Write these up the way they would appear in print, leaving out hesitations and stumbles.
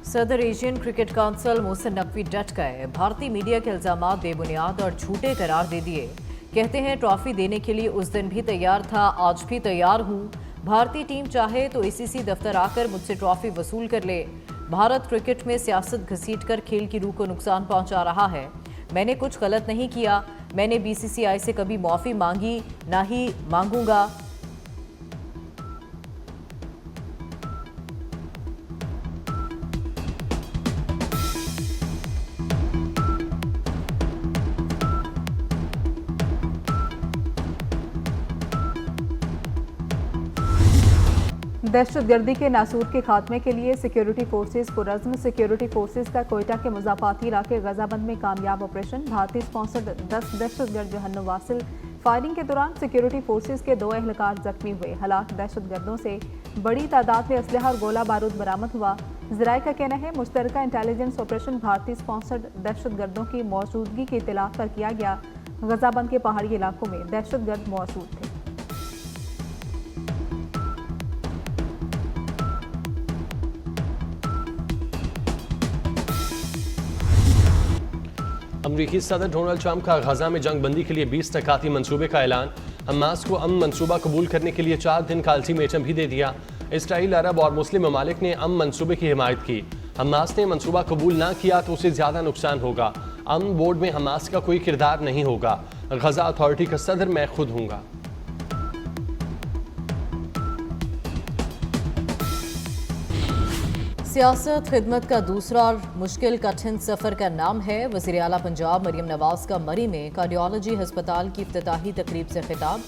सदर Asian cricket council Mohsin Naqvi डट गए। भारतीय मीडिया के इल्जामात बेबुनियाद और झूठे करार दे दिए। कहते हैं ट्रॉफी देने के लिए उस दिन भी तैयार था, आज भी तैयार हूं। भारतीय टीम चाहे तो ACC दफ्तर आकर मुझसे ट्रॉफी वसूल कर ले। भारत क्रिकेट में सियासत घसीटकर खेल की रूह को नुकसान पहुंचा रहा है। मैंने कुछ गलत नहीं किया। मैंने BCCI से कभी माफी मांगी, ना ही मांगूंगा। दहशतगर्दी के नासूर के खात्मे के लिए सिक्योरिटी फोर्सेज को रज़्म। सिक्योरिटी फोर्सेज का कोयटा के मुज़ाफ़ाती इलाके गजाबंद में कामयाब ऑपरेशन। भारतीय स्पॉन्सर्ड 10 दहशतगर्द जहन्नुम वासिल। फायरिंग के दौरान सिक्योरिटी फोर्सेज के 2 एहलकार जख्मी हुए। हलाक दहशतगर्दों से बड़ी तादाद में असलहा और गोला बारूद बरामद हुआ। ज़राए का कहना है मुश्तरका इंटेलिजेंस ऑपरेशन भारतीय स्पॉन्सर्ड दहशतगर्दों की मौजूदगी की इत्तला पर किया गया। गजाबंद के पहाड़ी इलाकों में दहशतगर्द मौजूद थे। अमरीकी सदर डोनाल्ड ट्रंप का गजा में जंग बंदी के लिए 20 टकाती मंसूबे का ऐलान। हमास को अमन मंसूबा कबूल करने के लिए 4 दिन का अल्टीमेटम भी दे दिया। इसराइल, अरब और मुस्लिम ममालिक ने अमन मंसूबे की हिमायत की। हमास ने मंसूबा कबूल ना किया तो उसे ज़्यादा नुकसान होगा। अमन बोर्ड में हमास का कोई किरदार नहीं होगा। गजा अथॉरिटी का सदर मैं खुद हूँगा। सियासत खिदमत का दूसरा और मुश्किल कठिन सफ़र का नाम है। वज़ीर आला पंजाब मरियम नवाज का मरी में कार्डियोलॉजी अस्पताल की इफ्तिताही तकरीब से खिताब।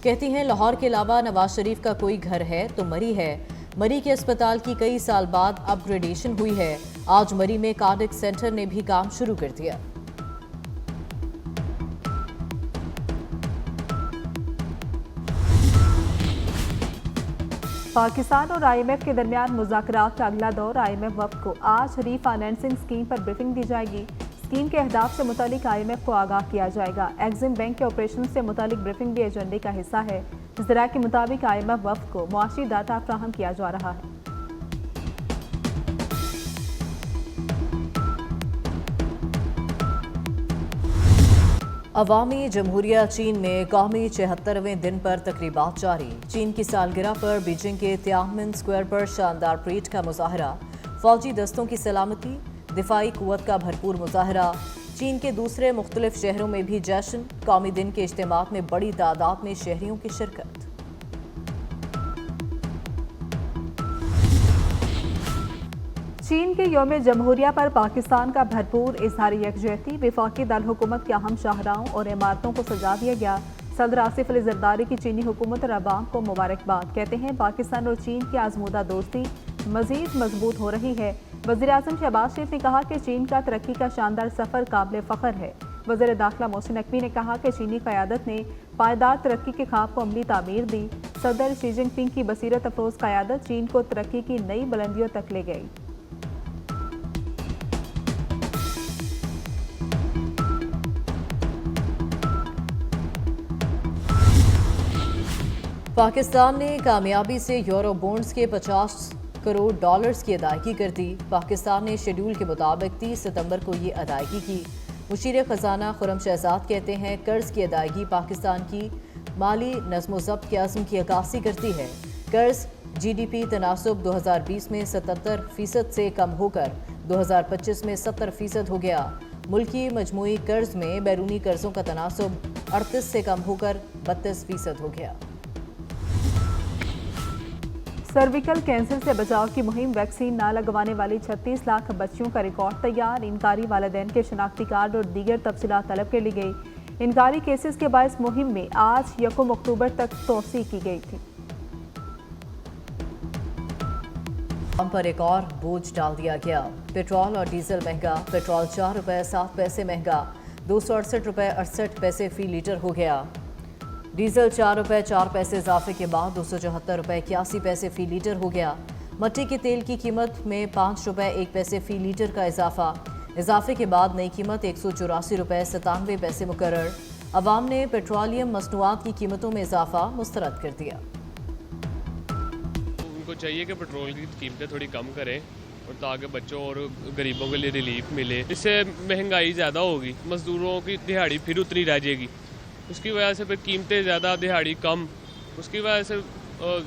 कहती हैं लाहौर के अलावा नवाज शरीफ का कोई घर है तो मरी है। मरी के अस्पताल की कई साल बाद अपग्रेडेशन हुई है। आज मरी में कार्डिक सेंटर ने भी काम शुरू कर दिया। पाकिस्तान और IMF के दरमियान मुज़ाकरात का अगला दौर। IMF वफ़द को आज रीफाइनेंसिंग स्कीम पर ब्रीफिंग दी जाएगी। स्कीम के अहदाफ से मुतालिक IMF को आगाह किया जाएगा। एग्जिम बैंक के ऑपरेशन से मुतालिक ब्रीफिंग भी एजेंडे का हिस्सा है। ज़राए के मुताबिक IMF वफ़द को मुआशी डाटा फ्राहम किया जा रहा है। अवामी जमहूरिया चीन में कौमी 76वें दिन पर तकरीबात जारी। चीन की सालगिरह पर बीजिंग के तियानमेन स्क्वायर पर शानदार परेड का मुजाहरा। फौजी दस्तों की सलामती, दिफाई कुव्वत का भरपूर मुजाहरा। चीन के दूसरे मुख्तलिफ शहरों में भी जश्न। कौमी दिन के इज्तिमात में बड़ी तादाद में शहरियों की शिरकत। चीन के यौम जमहूरिया पर पाकिस्तान का भरपूर इजहार यकजहती। वफाकी दल हुकूमत के अहम शाहराहों और इमारतों को सजा दिया गया। सदर आसिफ अली जरदारी की चीनी हुकूमत और अवाम को मुबारकबाद। कहते हैं पाकिस्तान और चीन की आजमूदा दोस्ती मजीद मजबूत हो रही है। वज़ीर आज़म शहबाज शरीफ ने कहा कि चीन का तरक्की का शानदार सफ़र काबिल फ़ख्र है। वज़ीर दाखिला मोहसिन नकवी ने कहा कि चीनी क़यादत ने पायदार तरक्की के ख्वाब को अमली तामीर दी। सदर शी जिनपिंग की बसीरत अफरोज़ क़यादत चीन को तरक्की की नई बुलंदियों तक ले गई। पाकिस्तान ने कामयाबी से यूरो बॉन्ड्स के 50 करोड़ डॉलर्स की अदायगी कर दी। पाकिस्तान ने शेड्यूल के मुताबिक 30 सितंबर को ये अदायगी की। मुशीर ख़जाना खुर्रम शहजाद कहते हैं कर्ज की अदायगी पाकिस्तान की माली नज़्म-ओ-ज़ब्त के अज़्म की अक्कासी करती है। कर्ज GDP तनासुब 2020 में 77% से कम होकर 2025 में 70% हो गया। मुल्की मजमूई कर्ज में बैरूनी कर्जों का तनासुब 38 से कम होकर 32% हो गया। सर्विकल कैंसर से बचाव की मुहिम। वैक्सीन ना लगवाने वाली 36 लाख बच्चियों का रिकॉर्ड तैयार। इनकारी वालिदैन के शनाख्ती कार्ड और दीगर तफसीलात तलब कर ली गई। इनकारी केसेस के बायस मुहिम में आज 1 अक्टूबर तक तोसी की गई थी। हम पर एक और बोझ डाल दिया गया। पेट्रोल और डीजल महंगा। पेट्रोल 4 रुपये 7 पैसे महंगा। 268 रुपये 68 पैसे फी लीटर हो गया। डीजल 4 रुपये 4 पैसे इजाफे के बाद 274 रुपये 81 पैसे फी लीटर हो गया। मट्टी के तेल की कीमत में 5 रुपये 1 पैसे फी लीटर का इजाफे के बाद नई कीमत 184 रुपये 97 पैसे मुकर्रर। अवाम ने पेट्रोलियम मसनूआत की कीमतों में इजाफा मुस्तरद कर दिया। उनको चाहिए कि पेट्रोल की कीमतें थोड़ी कम करें और ताकि बच्चों और गरीबों के लिए रिलीफ मिले। इससे महंगाई ज़्यादा होगी, मज़दूरों की दिहाड़ी फिर उतनी रह जाएगी, उसकी वजह से फिर कीमतें ज़्यादा, दिहाड़ी कम, उसकी वजह से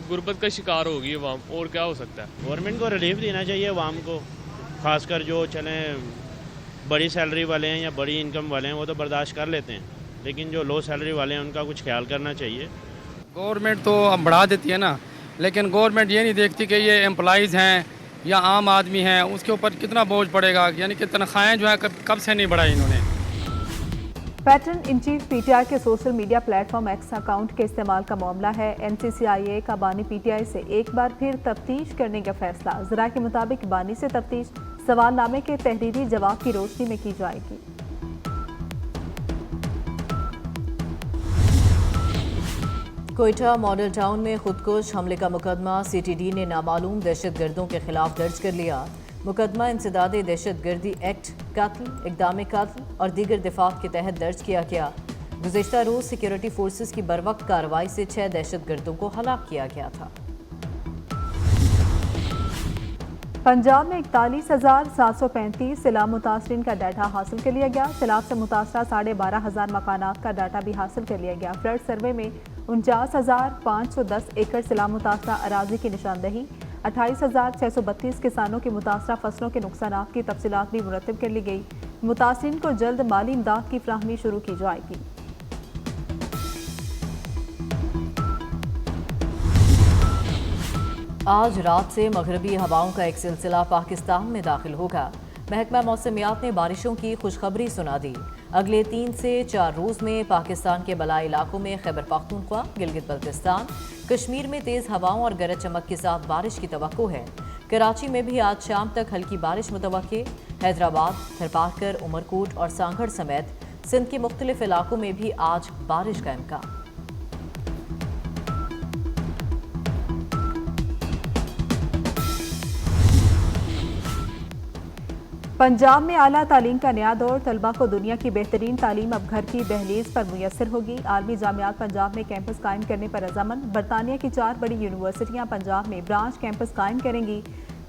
गुर्बत का शिकार होगी अवाम। और क्या हो सकता है? गवर्नमेंट को रिलीफ देना चाहिए अवाम को, खासकर जो चलें बड़ी सैलरी वाले हैं या बड़ी इनकम वाले हैं वो तो बर्दाश्त कर लेते हैं, लेकिन जो लो सैलरी वाले हैं उनका कुछ ख्याल करना चाहिए। गवर्नमेंट तो अब बढ़ा देती है ना, लेकिन गवर्नमेंट ये नहीं देखती कि ये एम्प्लॉइज़ हैं या आम आदमी हैं, उसके ऊपर कितना बोझ पड़ेगा। यानी कि तनख्वाहें जो है कब से नहीं बढ़ाई इन्होंने। पैटर्न इन चीफ पीटीआई के social media platform x account के इस्तेमाल का मामला है। एनसीसीआईए का बानी पीटीआई से एक बार फिर तफ्तीश करने का फैसला। ज़रा के मुताबिक बानी से तफ्तीश सवालनामे के तहरीरी जवाब की रोशनी में की जाएगी। कोयटा मॉडल टाउन में खुदकुश हमले का मुकदमा सीटीडी ने नामालूम दहशतगर्दों के खिलाफ दर्ज कर लिया। मुकदमा इंसदादे दहशतगर्दी एक्ट, कत्ल, इक़दाम कत्ल और दीगर दिफात के तहत दर्ज किया गया। गुज़िश्ता रोज़ सिक्योरिटी फोर्सेस की बरवक्त कार्रवाई से 6 दहशतगर्दों को हलाक किया गया था। पंजाब में 41,735 सैलाब मुतासरीन का डाटा हासिल कर लिया गया। सैलाब से मुतासरा 12,500 मकानात का डाटा भी हासिल कर लिया गया। फ्लड सर्वे में 49,510 एकड़ सैलाब मुतासरा अराजी की निशानदही, 28,632 किसानों की मुतासरा फसलों के नुकसानात की तफसीलात भी मुरतब कर ली गई। मुतासरीन को जल्द माली इमदाद की फ्राहमी शुरू की जाएगी। आज रात से मगरबी हवाओं का एक सिलसिला पाकिस्तान में दाखिल होगा। महकमा मौसमियात ने बारिशों की खुशखबरी सुना दी। अगले 3 से 4 रोज़ में पाकिस्तान के बलाई इलाकों में खैबर पख्तूनख्वा, गिलगित बल्तिस्तान, कश्मीर में तेज़ हवाओं और गरज चमक के साथ बारिश की तवक्को है। कराची में भी आज शाम तक हल्की बारिश मुतवक्के। हैदराबाद, थरपारकर, उमरकोट और सांगड़ समेत सिंध के मुख्तलिफ इलाकों में भी आज बारिश का इम्कान। पंजाब में आला तालीम का नया दौर। तलबा को दुनिया की बेहतरीन तालीम अब घर की दहलीज पर मुयसर होगी। आलमी जामियात पंजाब में कैंपस कायम करने पर रजामंद। बरतानिया की 4 बड़ी यूनिवर्सिटियां पंजाब में ब्रांच कैंपस कायम करेंगी,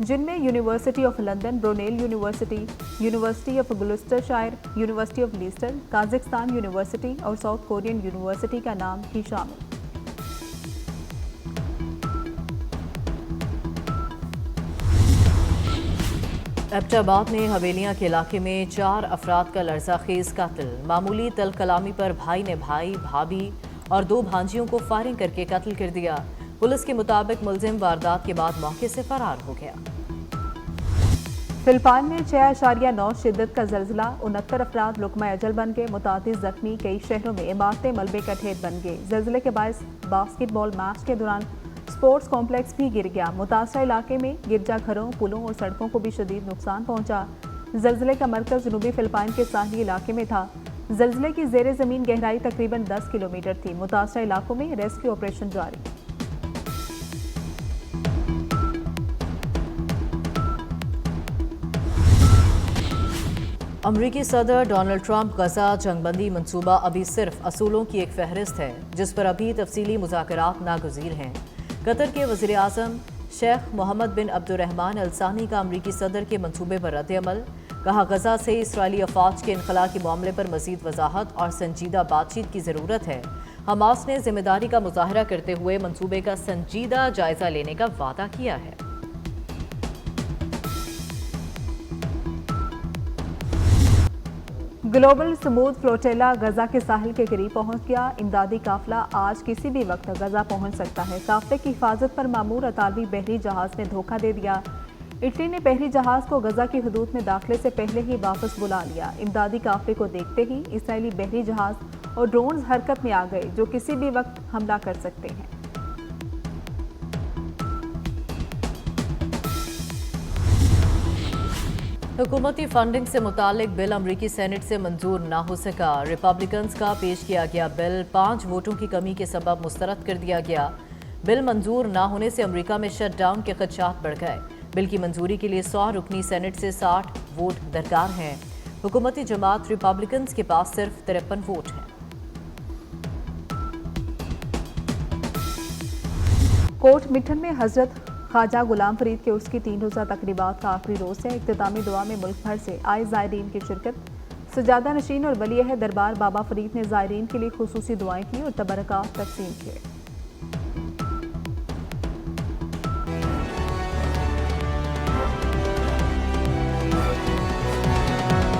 जिनमें university of London, Brunel university, university of Gloucestershire, university of Leicester, Kazakhstan university और साउथ कोरियन यूनिवर्सिटी का नाम भी शामिल। एबटाबाद में हवेलियां के इलाके में 4 अफराद का लरज़ाखेज़ कत्ल। मामूली तल कलामी पर भाई ने भाई, भाभी और 2 भांजियों को फायरिंग करके कत्ल कर दिया। पुलिस के मुताबिक मुलजिम वारदात के बाद मौके से फरार हो गया। फिलिपाइन में 6.9 शिद्दत का जल्जला। 69 अफराद लुकमा अजल बन गए, मुतादिद जख्मी। कई शहरों में इमारतें मलबे का ढेर बन गए। जल्जले के बायस बास्केटबॉल मैच के दौरान स्पोर्ट्स कॉम्प्लेक्स भी गिर गया। मुतासरा इलाके में गिरजाघरों, पुलों और सड़कों को भी शदीद नुकसान पहुंचा। जल्जले का मरकज जनूबी फिलिपाइन के साहली इलाके में था। जल्जले की ज़ेरे ज़मीन गहराई तकरीबन 10 किलोमीटर थी। मुतासरा इलाकों में रेस्क्यू ऑपरेशन जारी। अमरीकी सदर डोनाल्ड ट्रंप गजा जंगबंदी मंसूबा अभी सिर्फ असूलों की एक फहरिस्त है, जिस पर अभी तफसीली मुज़ाकरात नागुज़ीर हैं। कतर के वज़ीर आज़म शेख मोहम्मद बिन अब्दुर्रहमान अल सानी का अमरीकी सदर के मंसूबे पर रद्द-ए-अमल। कहा, गजा से इसराइली अफवाज के इनखला के मामले पर मज़ीद वजाहत और संजीदा बातचीत की ज़रूरत है। हमास ने जिम्मेदारी का मुजाहरा करते हुए मंसूबे का संजीदा जायजा लेने का वादा किया है। ग्लोबल स्मूथ फ्लोटेला गजा के साहिल के करीब पहुंच गया। इमदादी काफिला आज किसी भी वक्त गजा पहुंच सकता है। काफिले की हिफाजत पर मामूर अतालवी बहरी जहाज ने धोखा दे दिया। इटली ने बहरी जहाज को गजा की हदूद में दाखिले से पहले ही वापस बुला लिया। इमदादी काफिले को देखते ही इसराइली बहरी जहाज और ड्रोन हरकत में आ गए, जो किसी भी वक्त हमला कर सकते हैं। हुकूमती फंडिंग से मुतालिक बिल अमरीकी सेनेट से मंजूर ना हो सका। रिपब्लिकन्स का पेश किया गया बिल 5 वोटों की कमी के सबब मुस्तरद कर दिया गया। बिल मंजूर ना होने से अमरीका में शटडाउन के खदशात बढ़ गए। बिल की मंजूरी के लिए 100 रुकनी सेनेट से 60 वोट दरकार हैं। हुकूमती जमात रिपब्लिकन्स के पास सिर्फ 53 वोट हैं। कोट मिठन में हजरत ख्वाजा गुलाम फरीद के उसकी 3 रोज़ा तकरीबात का आखिरी रोज़ है। इख्तितामी दुआ में मुल्क भर से आए ज़ायरीन की शिरकत। सजादा नशीन और वली अहद दरबार बाबा फरीद ने ज़ायरीन के लिए खुसूसी दुआएं की और तबरकात तकसीम किए।